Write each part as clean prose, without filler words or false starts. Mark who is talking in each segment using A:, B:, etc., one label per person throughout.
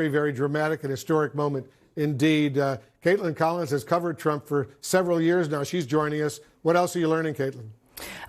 A: Very, very dramatic and historic moment indeed. Kaitlan Collins has covered Trump for several years now. She's joining us. What else are you learning, Kaitlan?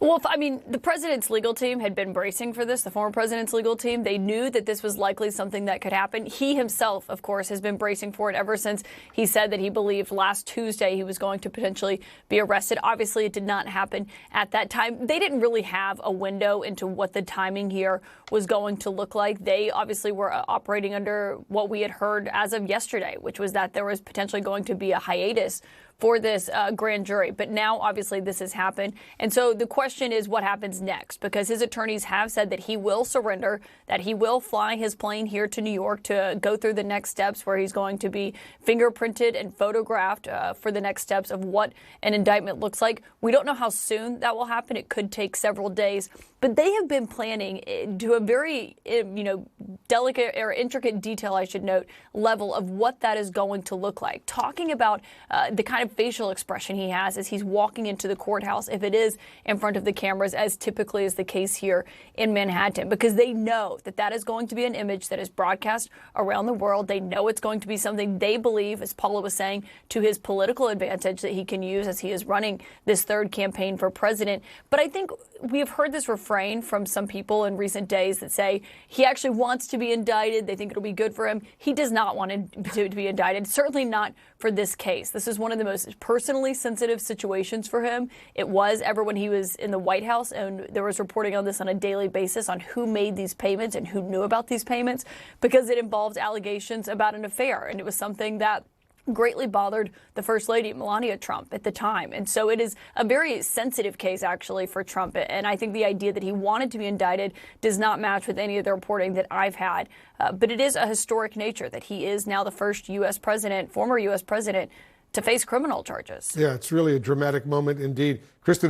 B: Well, I mean, the president's legal team had been bracing for this, the former president's legal team. They knew that this was likely something that could happen. He himself, of course, has been bracing for it ever since he said that he believed last Tuesday he was going to potentially be arrested. Obviously, it did not happen at that time. They didn't really have a window into what the timing here was going to look like. They obviously were operating under what we had heard as of yesterday, which was that there was potentially going to be a hiatus for this grand jury. But now, obviously, this has happened. And so the question is what happens next, because his attorneys have said that he will surrender, that he will fly his plane here to New York to go through the next steps where he's going to be fingerprinted and photographed for the next steps of what an indictment looks like. We don't know how soon that will happen. It could take several days. But they have been planning to a very, delicate or intricate detail, I should note, level of what that is going to look like. Talking about the kind of facial expression he has as he's walking into the courthouse, if it is in front of the cameras, as typically is the case here in Manhattan, because they know that that is going to be an image that is broadcast around the world. They know it's going to be something they believe, as Paula was saying, to his political advantage that he can use as he is running this third campaign for president. But I think we have heard this refrain from some people in recent days that say he actually wants to be indicted. They think it'll be good for him. He does not want to be indicted, certainly not for this case. This is one of the most personally sensitive situations for him. It was ever when he was in the White House, and there was reporting on this on a daily basis on who made these payments and who knew about these payments, because it involved allegations about an affair. And it was something that greatly bothered the First Lady, Melania Trump, at the time. And so it is a very sensitive case, actually, for Trump. And I think the idea that he wanted to be indicted does not match with any of the reporting that I've had. But it is a historic nature that he is now the first U.S. president, former U.S. president, to face criminal charges.
A: Yeah, it's really a dramatic moment indeed. Kristen